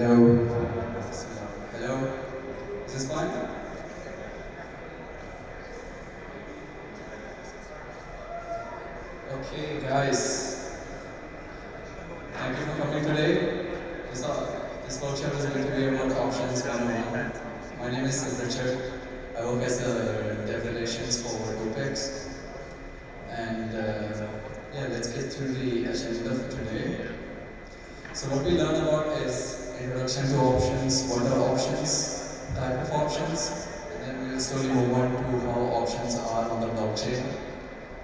Hello. Hello. Is this fine? Okay, guys. Thank you for coming today. This workshop is going to be about options 101. My name is Richard. I work as a dev relations for Dopex. And yeah, let's get to the agenda for today. So what we learn about is introduction to options, what are options, type of options, and then we'll slowly move on to how options are on the blockchain.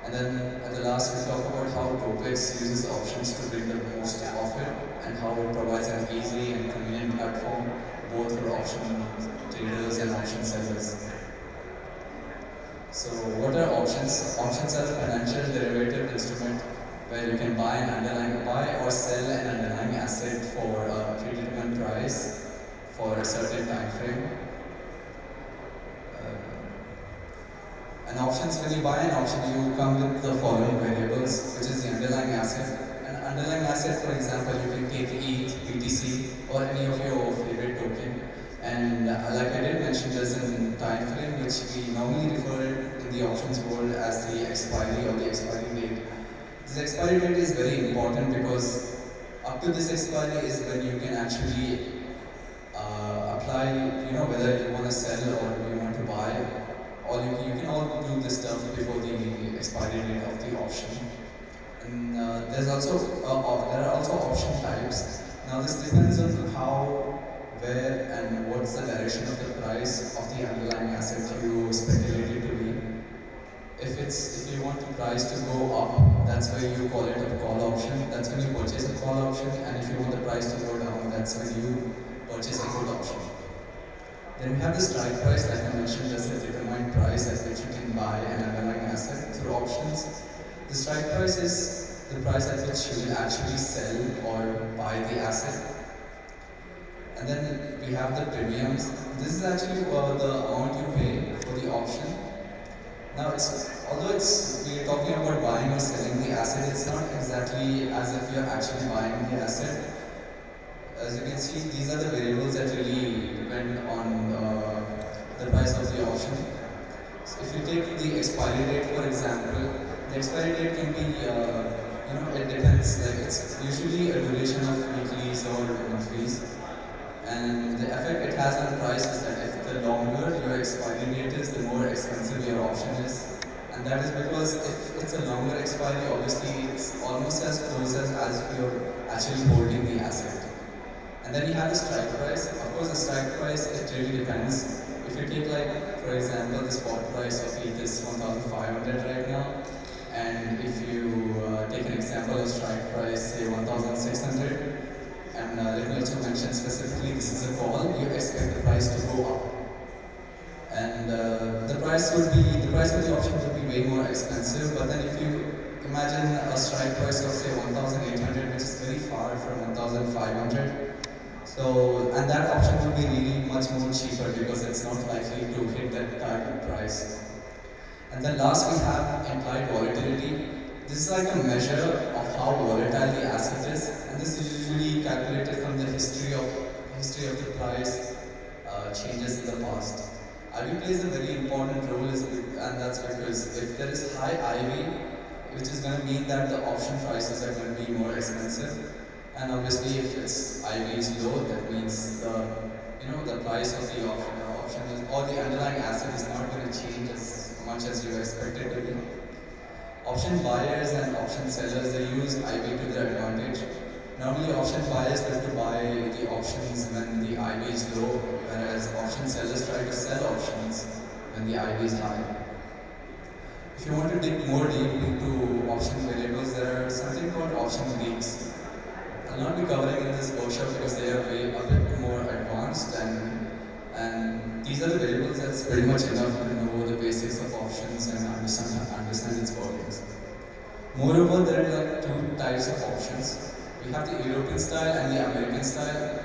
And then at the last we'll talk about how Dopex uses options to bring the most of it and how it provides an easy and convenient platform both for option traders and option sellers. So what are options? Options are a financial derivative instrument where you can buy or sell an underlying asset for a predetermined price for a certain time frame. And options, when you buy an option, you come with the following variables, which is the underlying asset. An underlying asset, for example, you can take ETH, BTC, or any of your favorite token. And like I did mention, there's a time frame which we normally refer in the options world as the expiry or the expiry date. This expiry date is very important because up to this expiry is when you can actually apply, whether you want to sell or you want to buy. Or you can all do this stuff before the expiry date of the option. And there are also option types. Now this depends on how, where, and what's the direction of the price of the underlying asset you speculate it to be. If you want the price to go up, that's where you call it a call option. That's when you purchase a call option. And if you want the price to go down, that's when you purchase a put option. Then we have the strike price, like I mentioned, that's a determined price at which you can buy an underlying asset through options. The strike price is the price at which you will actually sell or buy the asset. And then we have the premiums. This is actually the amount you pay for the option. Now, although we're talking about buying or selling the asset, it's not exactly as if you're actually buying the asset. As you can see, these are the variables that really depend on the price of the option. So if you take the expiry date, for example, the expiry date can be, it depends. Like it's usually a duration of weeklies or monthlies. And the effect it has on the price is that if the longer your expiry date is, the more expensive your option is. And that is because if it's a longer expiry, obviously it's almost as close as if you're actually holding the asset. And then you have the strike price. Of course, the strike price, it really depends. If you take like, for example, the spot price of ETH is 1,500 right now. And if you take an example of strike price, say 1,600, and let me also mention specifically, this is a call, you expect the price to go up. And the price for the option would be way more expensive, but then if you imagine a strike price of say 1,800, which is very far from 1,500, so, and that option would be really much more cheaper because it's not likely to hit that target price. And then last we have implied volatility. This is like a measure of how volatile the asset is, and this is usually calculated from the history of the price changes in the past. IV plays a very important role, and that's because if there is high IV, which is going to mean that the option prices are going to be more expensive. And obviously, if its IV is low, that means the price of the option is, or the underlying asset is not going to change as much as you expect it to be. Option buyers and option sellers, they use IV to their advantage. Normally, option buyers look to buy the options when the IV is low, whereas option sellers try to sell options when the IV is high. If you want to dig more deep into option variables, there are something called option Greeks. I'll not be covering in this workshop because they are a bit more advanced, and these are the variables that's pretty much enough to know the basics of options and understand its workings. Moreover, there are like two types of options. We have the European style and the American style.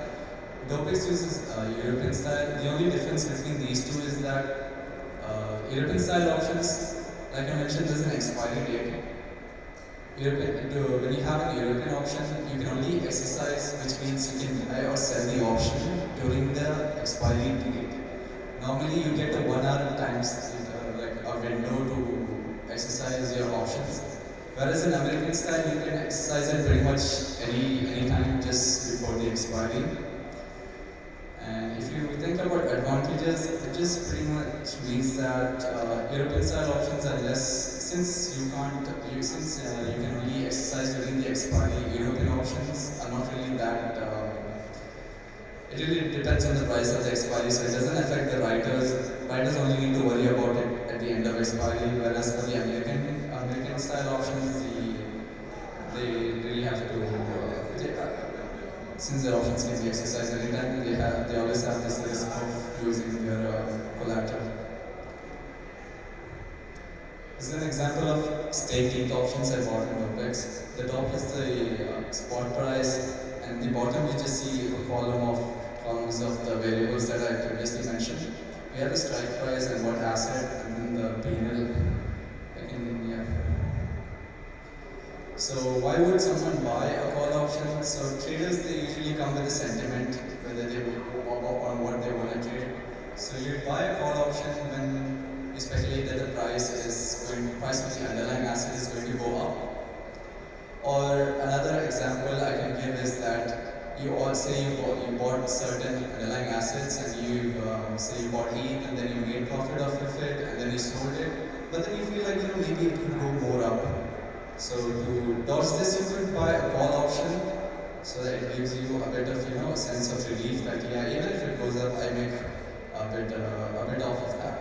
Dopex uses European style. The only difference between these two is that European style options, like I mentioned, there's an expiry date. When you have an European option, you can only exercise, which means you can buy or sell the option during the expiry date. Normally, you get a 1 hour times, like a window to exercise your options. Whereas in American style, you can exercise it pretty much any time just before the expiry. And if you think about advantages, it just pretty much means that European style options are less, since you can only exercise during the expiry. European options are not really that. It really depends on the price of the expiry, so it doesn't affect the writers. Writers only need to worry about it at the end of expiry, whereas for the American style options, they really have to. Since their options can be exercised anytime, they always have this risk of losing their collateral. This is an example of staked ETH options I bought in Dopex. The top is the spot price, and the bottom you just see a columns of the variables that I previously mentioned. We have the strike price and what asset, and then the P&L. Yeah. So why would someone buy a call option? So traders, they usually come with a sentiment whether they on what they want to trade. So you buy a call option when you speculate that the price of the underlying asset is going to go up. Or another example I can give is that you all say you bought certain underlying assets, and you say you bought ETH and then you made profit off of it and then you sold it, but then you feel like maybe it could go more up. So to dodge this, you could buy a call option, so that it gives you a bit of a sense of relief that yeah, even if it goes up, I make a bit off of that.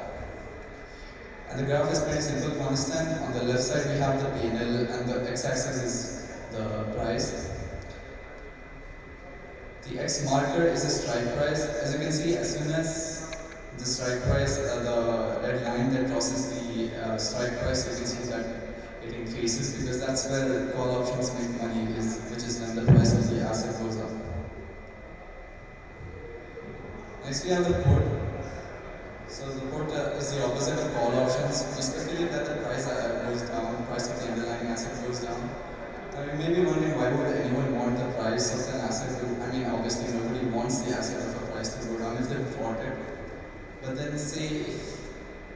And the graph is pretty simple to understand. On the left side we have the P&L, and the x-axis is the price. The X marker is the strike price. As you can see, as soon as the strike price, the red line that crosses the strike price, you can see that it increases, because that's where call options make money, which is when the price of the asset goes up. Next we have the put. So the put is the opposite of call options. We speculate that the price goes down, price of the underlying asset goes down. Now you may be wondering, why would anyone want the price of an asset to, obviously nobody wants the asset of a price to go down if they bought it. But then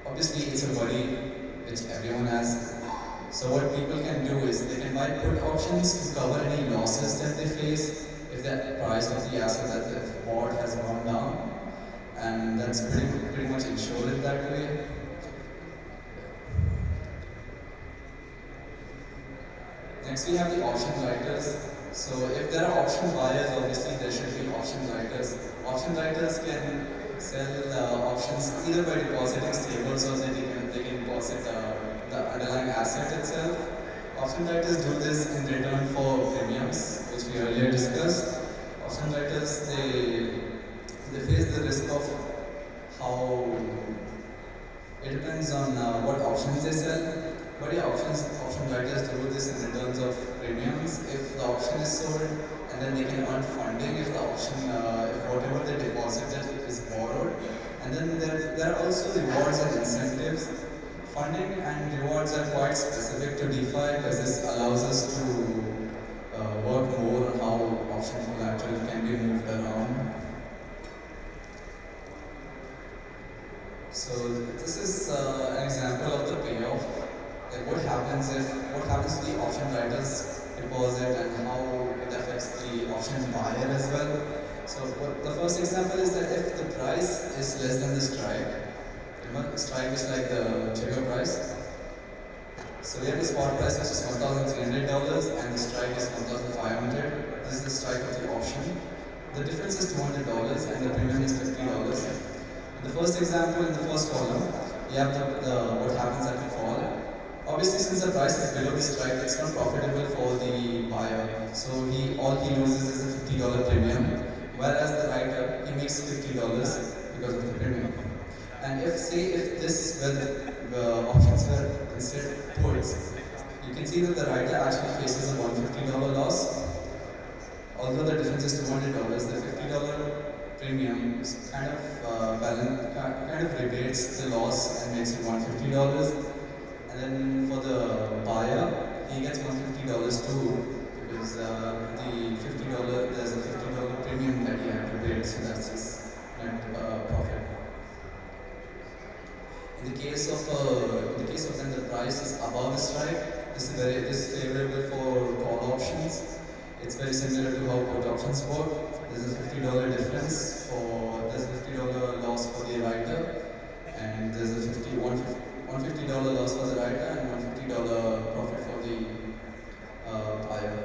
obviously it's a worry which everyone has. So what people can do is they can buy put options to cover any losses that they face if the price of the asset that they've bought has gone down, and that's pretty much insured that way. Next we have the option writers. So if there are option buyers, obviously there should be option writers. Option writers can sell options either by depositing stables, or they can deposit the underlying asset itself. Option writers do this in return for premiums, which we earlier discussed. Option writers, they face the risk of how it depends on what options they sell. But yeah, option writers do this in returns of premiums if the option is sold, and then they can earn funding if the option, if whatever they deposited is borrowed. And then there are also rewards and incentives. Funding and rewards are quite specific to DeFi, because this allows us to work more on how option collateral can be moved around. So this is an example of the payoff. Like what happens to the option writer's deposit, and how it affects the option buyer as well. So the first example is that if the price is less than the strike, remember strike is like the trigger price. So we have the spot price, which is $1,300, and the strike is $1,500. This is the strike of the option. The difference is $200, and the premium is $50. In the first example, in the first column, you have what happens at the call. Obviously, since the price is below the strike, it's not profitable for the buyer. So all he loses is a $50 premium, whereas the writer, he makes $50 because of the premium. And if this were the options were instead puts, you can see that the writer actually faces a $150 loss. Although the difference is $200, the $50 premium kind of rebates the loss and makes it $150. And then for the buyer, he gets $150 too, because the there's a $50 premium that he had to pay, so that's his net profit. In the case of when the price is above the strike, this is favorable for call options. It's very similar to how put options work. There's a $50 loss for the writer, and there's a $150 loss for the writer, and $150 profit for the buyer.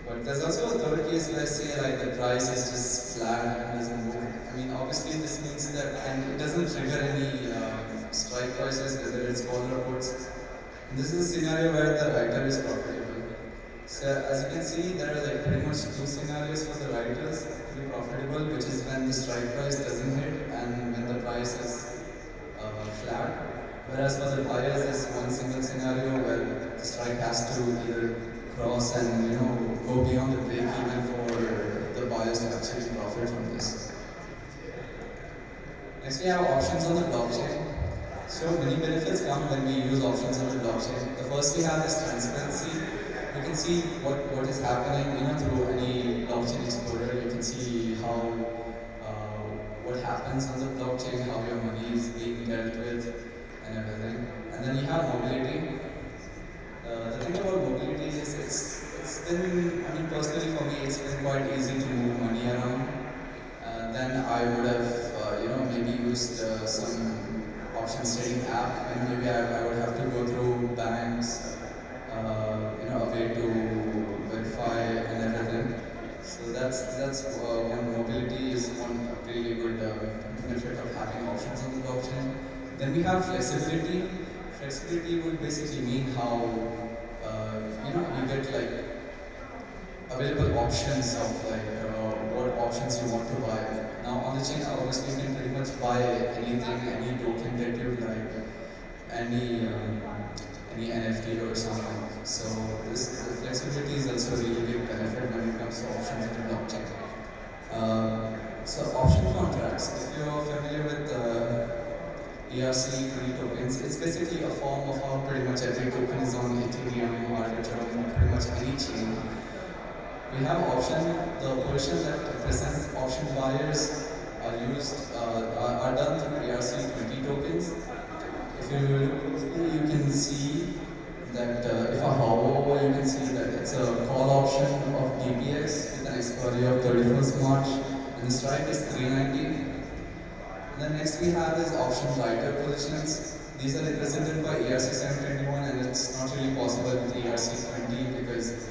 But there's also a third case where say like the price is just flat and doesn't move. I mean, obviously this means that, and it doesn't trigger any strike prices, whether it's call or puts. This is a scenario where the writer is profitable. So as you can see, there are like pretty much two scenarios for the writers to be profitable, which is when the strike price doesn't hit and when the price is flat. Whereas for the buyers, there's one single scenario where the strike has to either cross and go beyond the break even for the buyers to actually profit from this. Next, we have options on the blockchain. So many benefits come when we use options on the blockchain. The first we have is transparency. You can see what is happening, through any blockchain explorer. You can see how what happens on the blockchain, how your money is being dealt with, and everything. And then you have mobility. The thing about mobility is it's been, I mean, personally for me, it's been quite easy to move money around. Then I would have, maybe used some options trading app, and maybe I would have to go through banks, a way to verify and everything. So that's one mobility is one really good benefit of having options on the blockchain. Then we have flexibility. Flexibility would basically mean how you get like available options of like what options you want to buy. Now on the chain, obviously you can pretty much buy anything, any token that you like, any NFT or something. So the flexibility is also a really big benefit when it comes to options in the blockchain. So option contracts, if you're familiar with ERC-20 tokens, it's basically a form of how pretty much every token is on Ethereum, Arbitrum, pretty much any chain. We have option, the portion that represents option buyers are done through ERC-20 tokens. If you look closely, you can see that if I hover over, you can see that it's a call option of DPX with an expiry of 31st March, and the strike is 390. The next we have is option writer positions. These are represented by ERC-721, and it's not really possible with ERC-20 because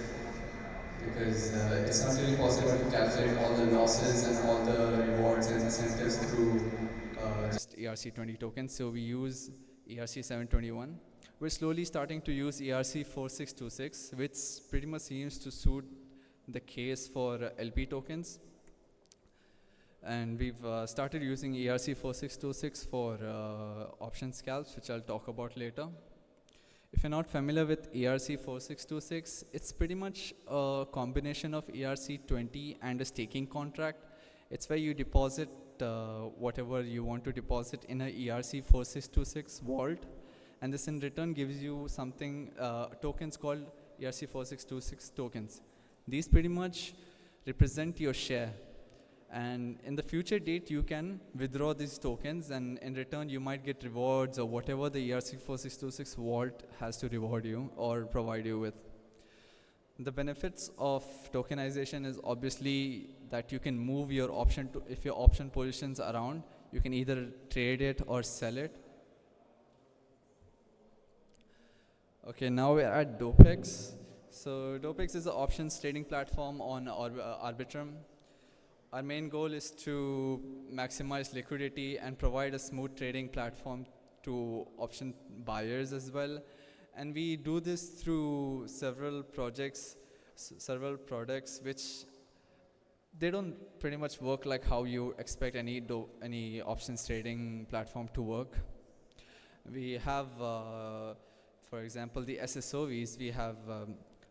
it's not really possible to calculate all the losses and all the rewards and incentives through just ERC-20 tokens. So we use ERC-721. We're slowly starting to use ERC-4626, which pretty much seems to suit the case for LP tokens. And we've started using ERC-4626 for option scalps, which I'll talk about later. If you're not familiar with ERC-4626, it's pretty much a combination of ERC-20 and a staking contract. It's where you deposit whatever you want to deposit in a ERC-4626 vault, and this in return gives you something, tokens called ERC-4626 tokens. These pretty much represent your share. And in the future date, you can withdraw these tokens, and in return, you might get rewards or whatever the ERC-4626 vault has to reward you or provide you with. The benefits of tokenization is obviously that you can move your option if your option positions around, you can either trade it or sell it. Okay, now we're at Dopex. So Dopex is an options trading platform on Arbitrum. Our main goal is to maximize liquidity and provide a smooth trading platform to option buyers as well. And we do this through several products which they don't pretty much work like how you expect any options trading platform to work. We have, for example, the SSOVs. We have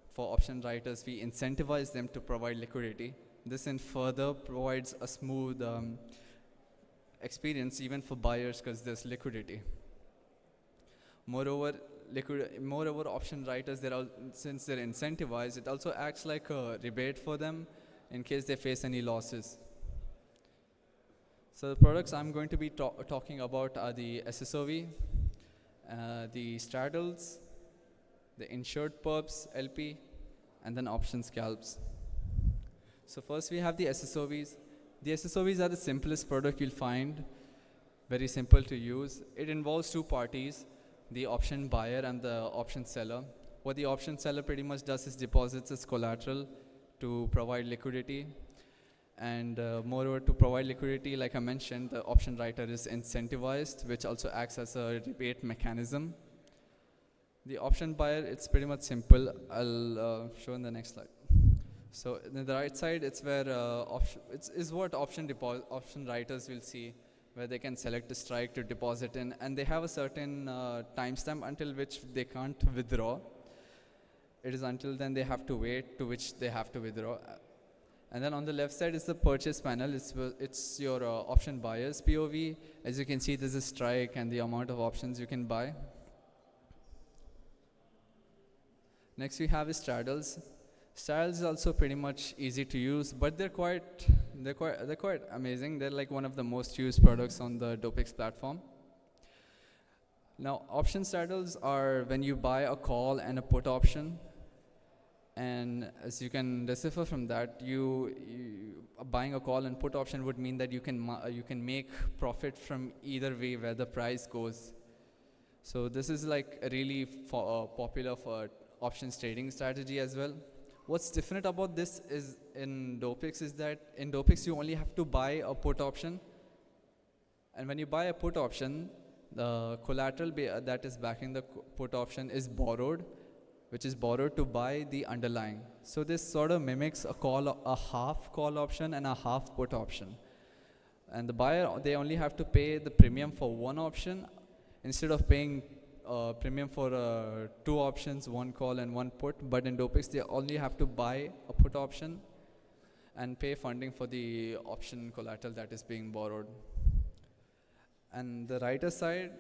for option writers, we incentivize them to provide liquidity. This in further provides a smooth experience even for buyers because there's liquidity. Moreover, moreover, option writers, since they're incentivized, it also acts like a rebate for them in case they face any losses. So the products I'm going to be talking about are the SSOV, the straddles, the insured perps LP, and then option scalps. So first we have the SSOVs. The SSOVs are the simplest product you'll find, very simple to use. It involves two parties, the option buyer and the option seller. What the option seller pretty much does is deposits its collateral to provide liquidity. And moreover, to provide liquidity, like I mentioned, the option writer is incentivized, which also acts as a rebate mechanism. The option buyer, it's pretty much simple. I'll show in the next slide. So on the right side, it's where is what option writers will see, where they can select a strike to deposit in, and they have a certain timestamp until which they can't withdraw. It is until then they have to wait to which they have to withdraw. And then on the left side is the purchase panel. It's your option buyers POV. As you can see, there's a strike and the amount of options you can buy. Next we have is straddles. Straddles is also pretty much easy to use, but they're quite amazing. They're like one of the most used products on the Dopex platform. Now, option straddles are when you buy a call and a put option. And as you can decipher from that, buying a call and put option would mean that you can make profit from either way where the price goes. So this is like a really popular for options trading strategy as well. What's different about this is in Dopex is that in Dopex you only have to buy a put option, and when you buy a put option, the collateral that is backing the put option is borrowed, which is borrowed to buy the underlying. So this sort of mimics a half call option and a half put option. And the buyer, they only have to pay the premium for one option instead of paying premium for two options, one call and one put. But in Dopex, they only have to buy a put option and pay funding for the option collateral that is being borrowed. And the writer side,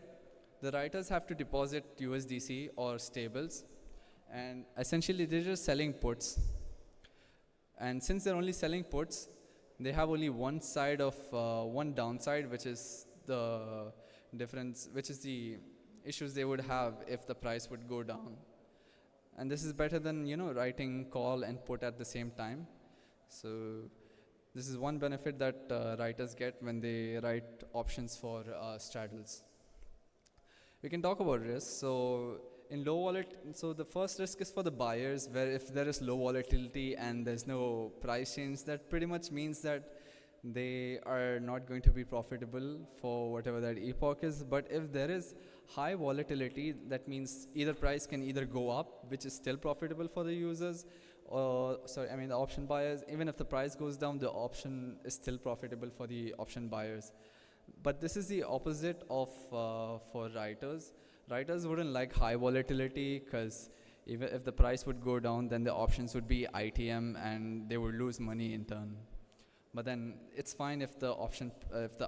the writers have to deposit USDC or stables, and essentially they're just selling puts. And since they're only selling puts, they have only one side of one downside, which is the difference, which is the issues they would have if the price would go down. And this is better than writing call and put at the same time. So this is one benefit that writers get when they write options for straddles. We can talk about risk. So in so the first risk is for the buyers, where if there is low volatility and there's no price change, that pretty much means that they are not going to be profitable for whatever that epoch is. But if there is high volatility, that means either price can either go up, which is still profitable for the users, or the option buyers. Even if the price goes down, the option is still profitable for the option buyers. But this is the opposite of for writers. Writers wouldn't like high volatility, because even if the price would go down, then the options would be ITM and they would lose money in turn. But then it's fine if the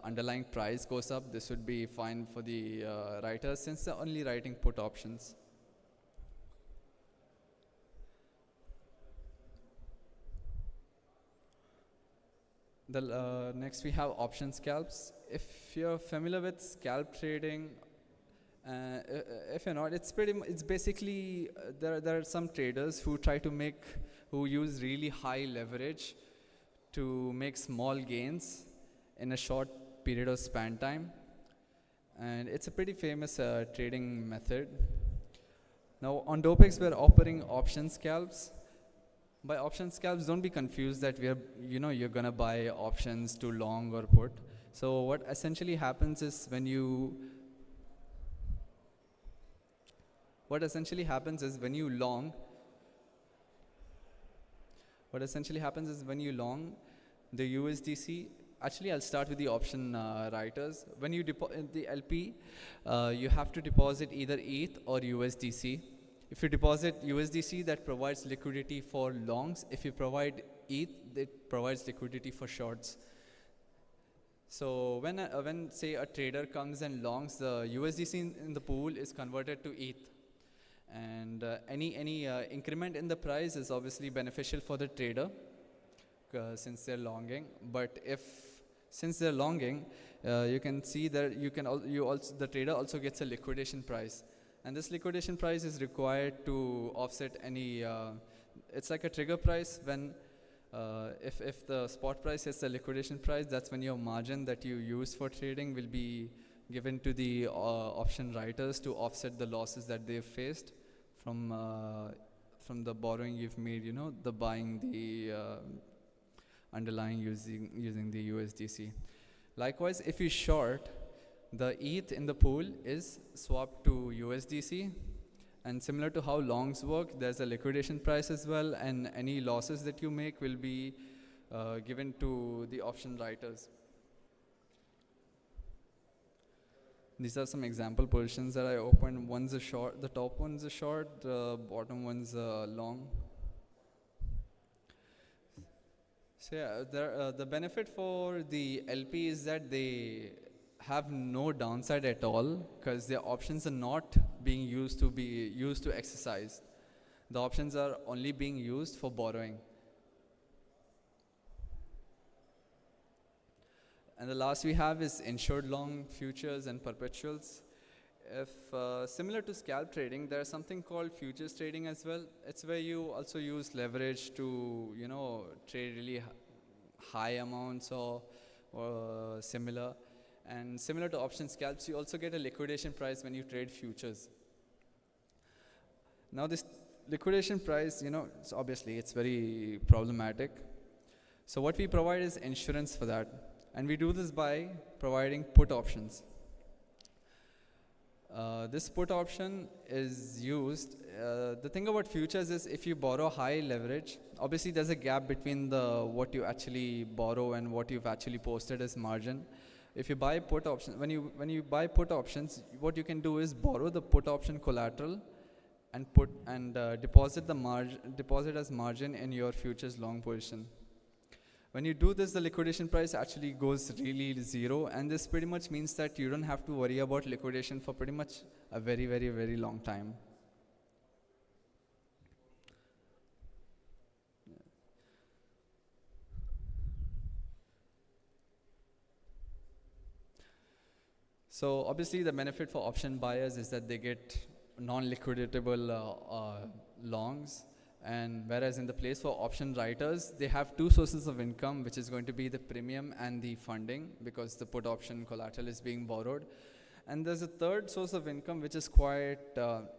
underlying price goes up. This would be fine for the writers, since they're only writing put options. Next we have option scalps. If you're familiar with scalp trading, if you're not, it's basically there are some traders who use really high leverage to make small gains in a short period of span time, and it's a pretty famous trading method. Now on Dopex we're offering option scalps. By option scalps, don't be confused that you're gonna buy options to long or put. So what essentially happens is when you long the USDC. Actually, I'll start with the option writers. When you deposit the LP, you have to deposit either ETH or USDC. If you deposit USDC, that provides liquidity for longs. If you provide ETH, it provides liquidity for shorts. So when say a trader comes and longs, the USDC in the pool is converted to ETH. And any increment in the price is obviously beneficial for the trader since they're longing. But if since they're longing, you can see that you also the trader also gets a liquidation price, and this liquidation price is required to offset any. It's like a trigger price when. If the spot price hits the liquidation price, that's when your margin that you use for trading will be given to the option writers to offset the losses that they've faced from the borrowing you've made, the buying the underlying using the USDC. Likewise, if you short, the ETH in the pool is swapped to USDC. And similar to how longs work, there's a liquidation price as well, and any losses that you make will be given to the option writers. These are some example positions that I opened. One's a short, the top one's a short, the bottom one's a long. So yeah, the benefit for the LP is that they have no downside at all because their options are not being used to exercise. The options are only being used for borrowing. And the last we have is insured long futures and perpetuals. If similar to scalp trading, there's something called futures trading as well. It's where you also use leverage to trade really high amounts or similar. And similar to option scalps, you also get a liquidation price when you trade futures. Now this liquidation price, it's very problematic. So what we provide is insurance for that. And we do this by providing put options. This put option is used. The thing about futures is if you borrow high leverage, obviously there's a gap between what you actually borrow and what you've actually posted as margin. If you buy put options, when you buy put options, what you can do is borrow the put option collateral and deposit as margin in your futures long position. When you do this, the liquidation price actually goes really zero, and this pretty much means that you don't have to worry about liquidation for pretty much a very, very, very long time. So obviously the benefit for option buyers is that they get non-liquidatable longs, and whereas in the place for option writers, they have two sources of income, which is going to be the premium and the funding, because the put option collateral is being borrowed. And there's a third source of income, which is quite,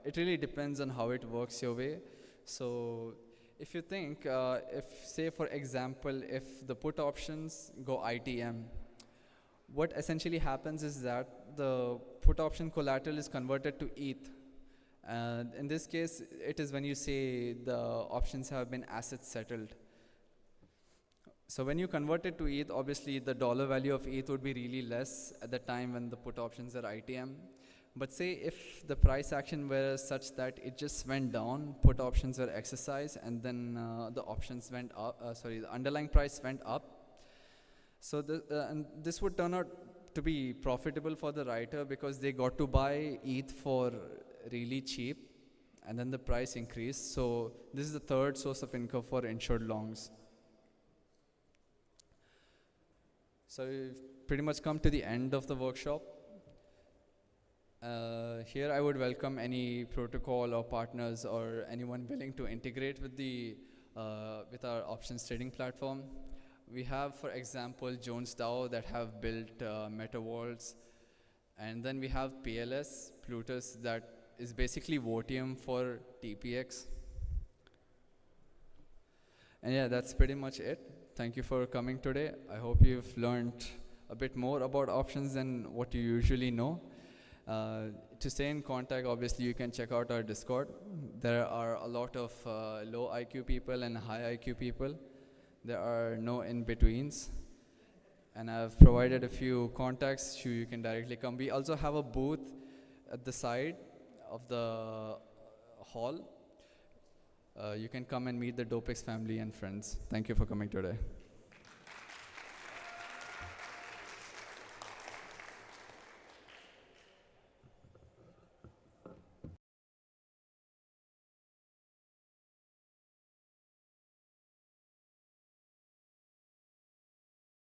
it really depends on how it works your way. So if you think, say for example, if the put options go ITM, what essentially happens is that the put option collateral is converted to ETH. And in this case, it is when you say the options have been asset settled. So when you convert it to ETH, obviously the dollar value of ETH would be really less at the time when the put options are ITM. But say if the price action were such that it just went down, put options were exercised, and then the options went up, the underlying price went up. So and this would turn out to be profitable for the writer because they got to buy ETH for really cheap, and then the price increased. So this is the third source of income for insured longs. So we've pretty much come to the end of the workshop. Here I would welcome any protocol or partners or anyone willing to integrate with our options trading platform. We have, for example, Jones DAO that have built MetaVaults, and then we have PLS, Plutus, that is basically Votium for TPX. And yeah, that's pretty much it. Thank you for coming today. I hope you've learned a bit more about options than what you usually know. To stay in contact, obviously you can check out our Discord. There are a lot of low IQ people and high IQ people. There are no in-betweens. And I've provided a few contacts so you can directly come. We also have a booth at the side of the hall. You can come and meet the Dopex family and friends. Thank you for coming today.